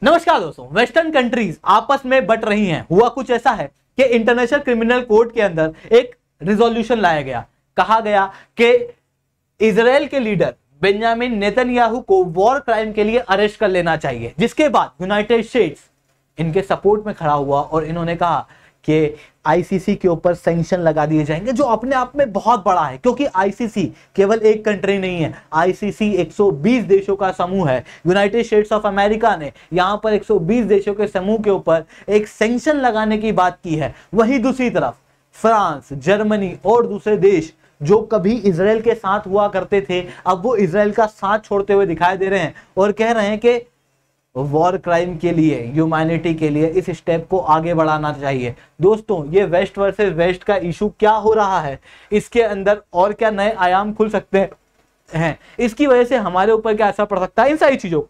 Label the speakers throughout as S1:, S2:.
S1: नमस्कार दोस्तों, western countries आपस में बट रही हैं। हुआ कुछ ऐसा है कि इंटरनेशनल क्रिमिनल कोर्ट के अंदर एक रिजोल्यूशन लाया गया। कहा गया कि इजराइल के लीडर बेंजामिन नेतन्याहू को वॉर क्राइम के लिए अरेस्ट कर लेना चाहिए, जिसके बाद यूनाइटेड स्टेट्स इनके सपोर्ट में खड़ा हुआ और इन्होंने कहा कि आईसीसी के ऊपर सैंक्शन लगा दिए जाएंगे, जो अपने आप में बहुत बड़ा है, क्योंकि आईसीसी केवल एक कंट्री नहीं है। आईसीसी 120 देशों का समूह है। यूनाइटेड स्टेट्स ऑफ अमेरिका ने यहां पर 120 देशों के समूह के ऊपर एक सैंक्शन लगाने की बात की है। वहीं दूसरी तरफ फ्रांस, जर्मनी और दूसरे देश जो कभी इजराइल के साथ हुआ करते थे, अब वो इजराइल का साथ छोड़ते हुए दिखाई दे रहे हैं और कह रहे हैं कि वॉर क्राइम के लिए, ह्यूमैनिटी के लिए इस स्टेप को आगे बढ़ाना चाहिए। दोस्तों, ये वेस्ट वर्सेस वेस्ट का इशू क्या हो रहा है, इसके अंदर और क्या नए आयाम खुल सकते हैं, इसकी वजह से हमारे ऊपर क्या असर पड़ सकता है, इन सारी चीजों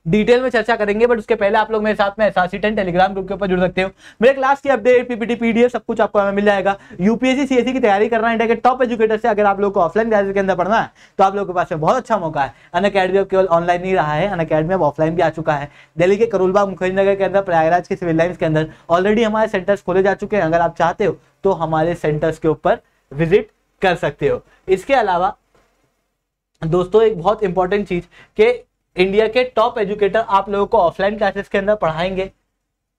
S1: डिटेल में चर्चा करेंगे। बट उसके पहले आप लोग मेरे साथ में SRC10 टेलीग्राम ग्रुप के ऊपर जुड़ सकते हो। मेरे क्लास की अपडेट, पीपीटी, पीडीएफ सब कुछ आपको मिल जाएगा। यूपीएससी सीएससी की तैयारी करना है, इंडिया के टॉप एजुकेटर से अगर आप लोग को ऑफलाइन क्लासेस के अंदर पढ़ना है तो आप लोगों के पास में बहुत अच्छा मौका है। अनअकैडमी अब केवल ऑनलाइन नहीं रहा है, अनअकैडमी अब ऑफलाइन भी आ चुका है। दिल्ली के करोलबाग मुखर्जी के अंदर, प्रयागराज के सिविल लाइन्स के अंदर ऑलरेडी हमारे सेंटर्स खोले जा चुके हैं। अगर आप चाहते हो तो हमारे सेंटर्स के ऊपर विजिट कर सकते हो। इसके अलावा दोस्तों एक बहुत इंपॉर्टेंट चीज कि इंडिया के टॉप एजुकेटर आप लोगों को ऑफलाइन क्लासेस के अंदर पढ़ाएंगे,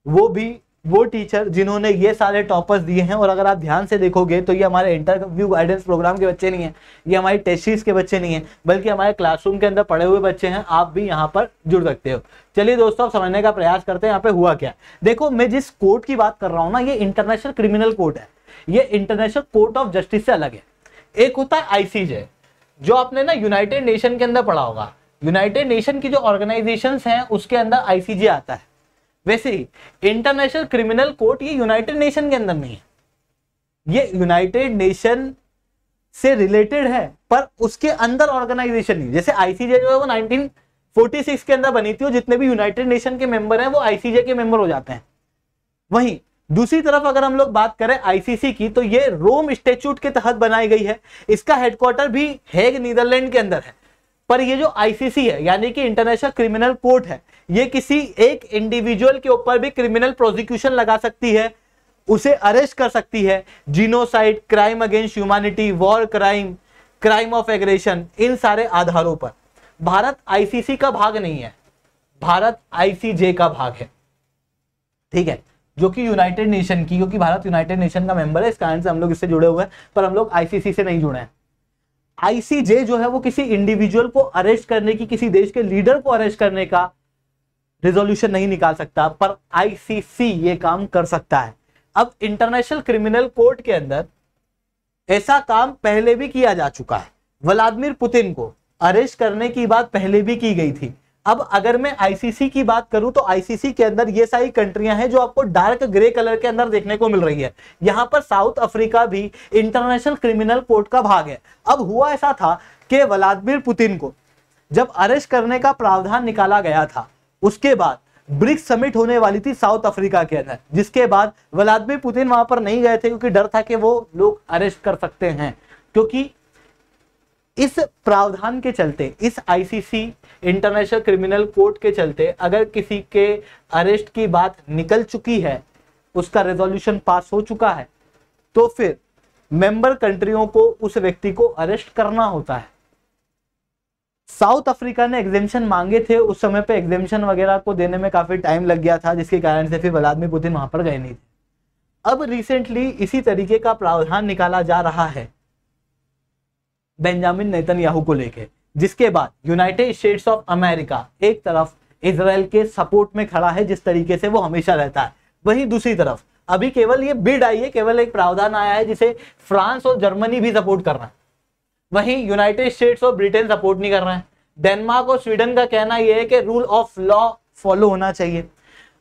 S1: वो भी वो टीचर जिन्होंने ये सारे टॉपर्स दिए हैं। और अगर आप ध्यान से देखोगे तो ये हमारे इंटरव्यू गाइडेंस प्रोग्राम के बच्चे नहीं हैं, ये हमारी टेस्ट सीरीज के बच्चे नहीं हैं, बल्कि हमारे क्लासरूम के अंदर पढ़े हुए बच्चे हैं। आप भी यहाँ पर जुड़ सकते हो। चलिए दोस्तों, आप समझने का प्रयास करते हैं यहाँ पे हुआ क्या। देखो, मैं जिस कोर्ट की बात कर रहा हूँ ना, ये इंटरनेशनल क्रिमिनल कोर्ट है। ये इंटरनेशनल कोर्ट ऑफ जस्टिस से अलग है। एक होता है आईसीजे, जो आपने ना यूनाइटेड नेशन के अंदर पढ़ा होगा। यूनाइटेड नेशन की जो ऑर्गेनाइजेशंस हैं उसके अंदर आईसीजे आता है। वैसे ही इंटरनेशनल क्रिमिनल कोर्ट ये यूनाइटेड नेशन के अंदर नहीं है, ये यूनाइटेड नेशन से रिलेटेड है पर उसके अंदर ऑर्गेनाइजेशन नहीं। जैसे आईसीजे जो है वो 1946 के अंदर बनी थी और जितने भी यूनाइटेड नेशन के मेंबर हैं वो आईसीजे के मेंबर हो जाते हैं। वहीं दूसरी तरफ अगर हम लोग बात करें आईसीसी की, तो ये रोम स्टैट्यूट के तहत बनाई गई है। इसका हेडक्वार्टर भी हेग, नीदरलैंड के अंदर है। पर ये जो आईसीसी है, यानी कि इंटरनेशनल क्रिमिनल कोर्ट है, ये किसी एक इंडिविजुअल के ऊपर भी क्रिमिनल प्रोसिक्यूशन लगा सकती है, उसे अरेस्ट कर सकती है। Genocide, crime against humanity, war crime, crime of aggression, इन सारे आधारों पर। भारत आईसीसी का भाग नहीं है, भारत आईसीजे का भाग है, ठीक है, जो कि यूनाइटेड नेशन की, क्योंकि भारत यूनाइटेड नेशन का मेंबर है, इस कारण से हम लोग इससे जुड़े हुए हैं, पर हम लोग आईसीसी से नहीं जुड़े हैं। आईसीजे जो है वो किसी इंडिविजुअल को अरेस्ट करने की, किसी देश के लीडर को अरेस्ट करने का रिजोल्यूशन नहीं निकाल सकता, पर आईसीसी ये काम कर सकता है। अब इंटरनेशनल क्रिमिनल कोर्ट के अंदर ऐसा काम पहले भी किया जा चुका है। व्लादिमीर पुतिन को अरेस्ट करने की बात पहले भी की गई थी। अब अगर मैं आईसीसी की बात करूं तो आईसीसी के अंदर ये सारी कंट्रियां हैं जो आपको डार्क ग्रे कलर के अंदर देखने को मिल रही है। यहां पर साउथ अफ्रीका भी इंटरनेशनल क्रिमिनल कोर्ट का भाग है। अब हुआ ऐसा था कि व्लादिमीर पुतिन को जब अरेस्ट करने का प्रावधान निकाला गया था, उसके बाद ब्रिक्स समिट होने वाली थी साउथ अफ्रीका के अंदर, जिसके बाद व्लादिमीर पुतिन वहां पर नहीं गए थे क्योंकि डर था कि वो लोग अरेस्ट कर सकते हैं। क्योंकि इस प्रावधान के चलते, इस आईसीसी इंटरनेशनल क्रिमिनल कोर्ट के चलते, अगर किसी के अरेस्ट की बात निकल चुकी है, उसका रेजोल्यूशन पास हो चुका है, तो फिर मेंबर कंट्रियों को उस व्यक्ति को अरेस्ट करना होता है। साउथ अफ्रीका ने एग्जेम्पशन मांगे थे, उस समय पे एग्जेम्पशन वगैरह को देने में काफी टाइम लग गया था, जिसके कारण से फिर व्लादिमीर पुतिन वहां पर गए नहीं थे। अब रिसेंटली इसी तरीके का प्रावधान निकाला जा रहा है बेंजामिन नेतन्याहू को लेके, जिसके बाद यूनाइटेड स्टेट्स ऑफ अमेरिका एक तरफ इजराइल के सपोर्ट में खड़ा है, जिस तरीके से वो हमेशा रहता है। वहीं दूसरी तरफ अभी केवल ये बिड आई है, केवल एक प्रावधान आया है जिसे फ्रांस और जर्मनी भी सपोर्ट कर रहे हैं। वहीं यूनाइटेड स्टेट्स और ब्रिटेन सपोर्ट नहीं कर रहे हैं। डेनमार्क और स्वीडन का कहना यह है कि रूल ऑफ लॉ फॉलो होना चाहिए।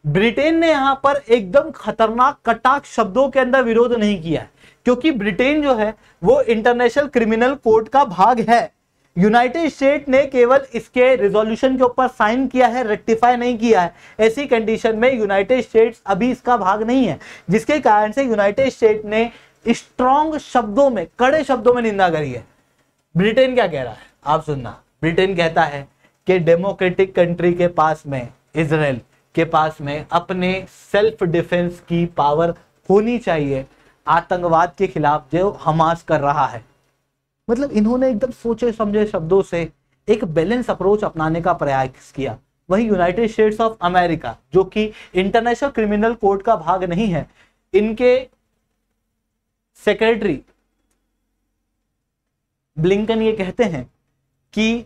S1: ब्रिटेन ने यहां पर एकदम खतरनाक कटाक्ष शब्दों के अंदर विरोध नहीं किया है, क्योंकि ब्रिटेन जो है वो इंटरनेशनल क्रिमिनल कोर्ट का भाग है। यूनाइटेड स्टेट ने केवल इसके रिजोल्यूशन के ऊपर साइन किया है, रेक्टिफाई नहीं किया है। ऐसी कंडीशन में यूनाइटेड स्टेट्स अभी इसका भाग नहीं है, जिसके कारण से यूनाइटेड स्टेट ने स्ट्रॉन्ग शब्दों में, कड़े शब्दों में निंदा करी है। ब्रिटेन क्या कह रहा है आप सुनना। ब्रिटेन कहता है कि डेमोक्रेटिक कंट्री के पास में, इजराइल के पास में अपने सेल्फ डिफेंस की पावर होनी चाहिए आतंकवाद के खिलाफ जो हमास कर रहा है। मतलब इन्होंने एकदम सोचे समझे शब्दों से एक बैलेंस अप्रोच अपनाने का प्रयास किया। वहीं यूनाइटेड स्टेट्स ऑफ अमेरिका जो कि इंटरनेशनल क्रिमिनल कोर्ट का भाग नहीं है, इनके सेक्रेटरी ब्लिंकन ये कहते हैं कि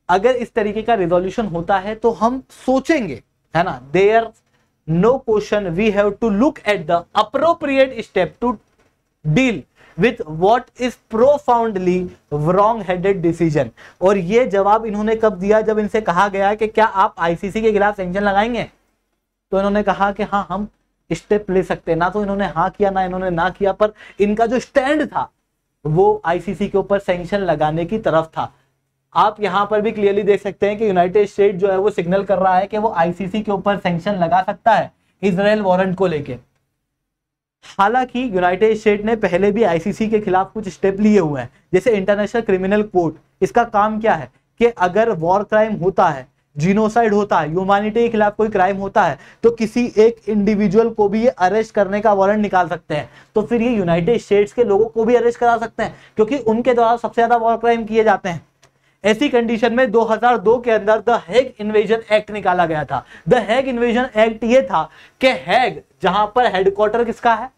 S1: अगर इस तरीके का रिजोल्यूशन होता है तो हम सोचेंगे, है ना, there no question, we have to look at the appropriate step to deal with what is profoundly wrong headed decision. और ये जवाब इन्होंने कब दिया, जब इनसे कहा गया कि क्या आप आईसीसी के खिलाफ सैंक्शन लगाएंगे, तो इन्होंने कहा कि हाँ हम स्टेप ले सकते हैं। ना तो इन्होंने हाँ किया ना इन्होंने ना किया, पर इनका जो स्टैंड था वो आईसीसी के ऊपर सैंक्शन लगाने की तरफ था। आप यहां पर भी क्लियरली देख सकते हैं कि यूनाइटेड स्टेट जो है वो सिग्नल कर रहा है कि वो आईसीसी के ऊपर सैंक्शन लगा सकता है इजराइल वारंट को लेके। हालांकि यूनाइटेड स्टेट ने पहले भी आईसीसी के खिलाफ कुछ स्टेप लिए हुए हैं, जैसे इंटरनेशनल क्रिमिनल कोर्ट। इसका काम क्या है कि अगर वॉर क्राइम होता है, जीनोसाइड होता है, ह्यूमैनिटी के खिलाफ कोई क्राइम होता है, तो किसी एक इंडिविजुअल को भी ये अरेस्ट करने का वारंट निकाल सकते हैं। तो फिर ये यूनाइटेड स्टेट्स के लोगों को भी अरेस्ट करा सकते हैं, क्योंकि उनके द्वारा सबसे ज्यादा वॉर क्राइम किए जाते हैं। ऐसी कंडीशन में 2002 के अंदर द हैग इन्वेजन एक्ट निकाला गया था। द हैग इन्वेजन एक्ट ये था कि हैग, जहां पर हेडक्वार्टर किसका है,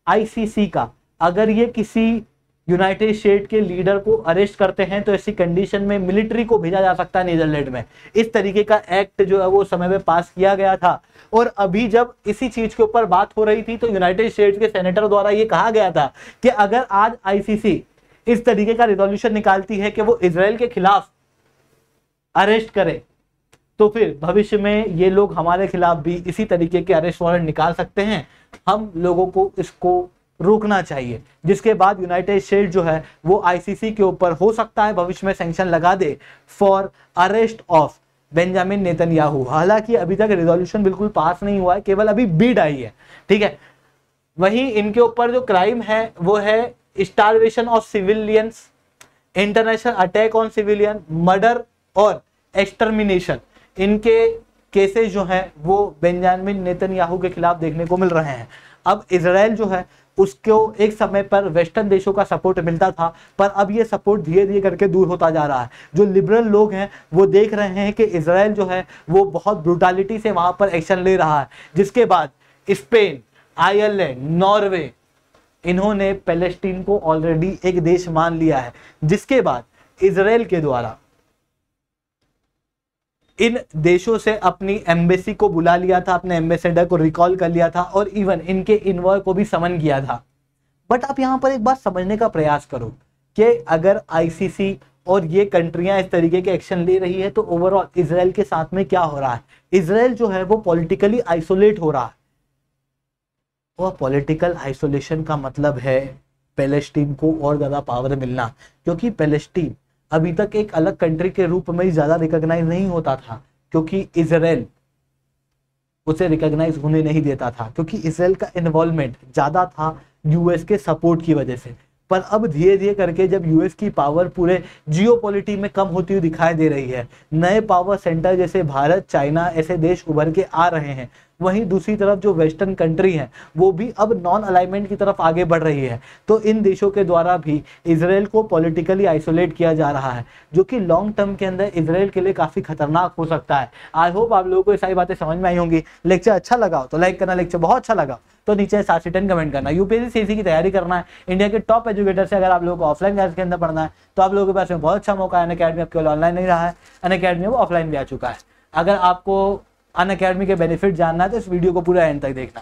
S1: आईसीसी का, अगर ये किसी यूनाइटेड स्टेट के लीडर को अरेस्ट करते हैं तो ऐसी कंडीशन में मिलिट्री को भेजा जा सकता है नीदरलैंड में। इस तरीके का एक्ट जो है वो समय में पास किया गया था। और अभी जब इसी चीज के ऊपर बात हो रही थी तो यूनाइटेड स्टेट्स के सेनेटर द्वारा ये कहा गया था कि अगर आज आईसीसी इस तरीके का रिजोल्यूशन निकालती है कि वो इजराइल के खिलाफ अरेस्ट करे, तो फिर भविष्य में ये लोग हमारे खिलाफ भी इसी तरीके के अरेस्ट वारंट निकाल सकते हैं। हम लोगों को इसको रोकना चाहिए, जिसके बाद यूनाइटेड स्टेट जो है वो आईसीसी के ऊपर हो सकता है भविष्य में सैंक्शन लगा दे for arrest of Benjamin Netanyahu. हालांकि अभी तक रिजोल्यूशन बिल्कुल पास नहीं हुआ है, केवल अभी बिड आई है, ठीक है। वहीं इनके ऊपर जो क्राइम है वो है starvation of civilians, international attack on civilian, murder और एक्सटर्मिनेशन। इनके केसेस जो हैं वो बेंजामिन नेतन्याहू के खिलाफ देखने को मिल रहे हैं। अब इजराइल जो है उसको एक समय पर वेस्टर्न देशों का सपोर्ट मिलता था, पर अब ये सपोर्ट धीरे धीरे करके दूर होता जा रहा है। जो लिबरल लोग हैं वो देख रहे हैं कि इजराइल जो है वो बहुत ब्रूटैलिटी से वहां पर एक्शन ले रहा है, जिसके बाद स्पेन, आयरलैंड, नॉर्वे, इन्होंने पैलेस्टीन को ऑलरेडी एक देश मान लिया है, जिसके बाद इजराइल के द्वारा इन देशों से अपनी एम्बेसी को बुला लिया था, अपने एम्बेसडर को रिकॉल कर लिया था और इवन इनके इन्वॉय को भी समन किया था। बट आप यहां पर एक बात समझने का प्रयास करो कि अगर आईसीसी और ये कंट्रियां इस तरीके के एक्शन ले रही है तो ओवरऑल इजराइल के साथ में क्या हो रहा है। इजराइल जो है वो पॉलिटिकली आइसोलेट हो रहा है, और पॉलिटिकल आइसोलेशन का मतलब है पैलेस्टीन को और ज्यादा पावर मिलना, क्योंकि पैलेस्टीन अभी तक एक अलग कंट्री के रूप में ज्यादा रिकॉग्नाइज नहीं होता था, क्योंकि इजराइल उसे रिकॉग्नाइज होने नहीं देता था, क्योंकि इजराइल का इन्वॉल्वमेंट ज्यादा था यूएस के सपोर्ट की वजह से। पर अब धीरे धीरे करके जब यूएस की पावर पूरे जियोपॉलिटिक्स में कम होती हुई दिखाई दे रही है, नए पावर सेंटर जैसे भारत, चाइना ऐसे देश उभर के आ रहे हैं, वहीं दूसरी तरफ जो वेस्टर्न कंट्री हैं वो भी अब नॉन अलाइनमेंट की तरफ आगे बढ़ रही है, तो इन देशों के द्वारा भी इजराइल को पॉलिटिकली आइसोलेट किया जा रहा है, जो कि लॉन्ग टर्म के अंदर इजराइल के लिए काफी खतरनाक हो सकता है। आई होप आप लोगों को ये सारी बातें समझ में आई होंगी। लेक्चर अच्छा लगा हो तो लाइक करना, लेक्चर बहुत अच्छा लगा तो नीचे 7 से 10 कमेंट करना। यूपीएससी सीएससी की तैयारी करना है, इंडिया के टॉप एजुकेटर से अगर आप लोगों को ऑफलाइन क्लास के अंदर पढ़ना है तो आप लोगों के पास में बहुत अच्छा मौका है। अनअकैडमी आपके ऑनलाइन नहीं रहा है, अनअकैडमी वो ऑफलाइन भी आ चुका है। अगर आपको अनअकैडमी के बेनिफिट जानना है तो इस वीडियो को पूरा एंड तक देखना।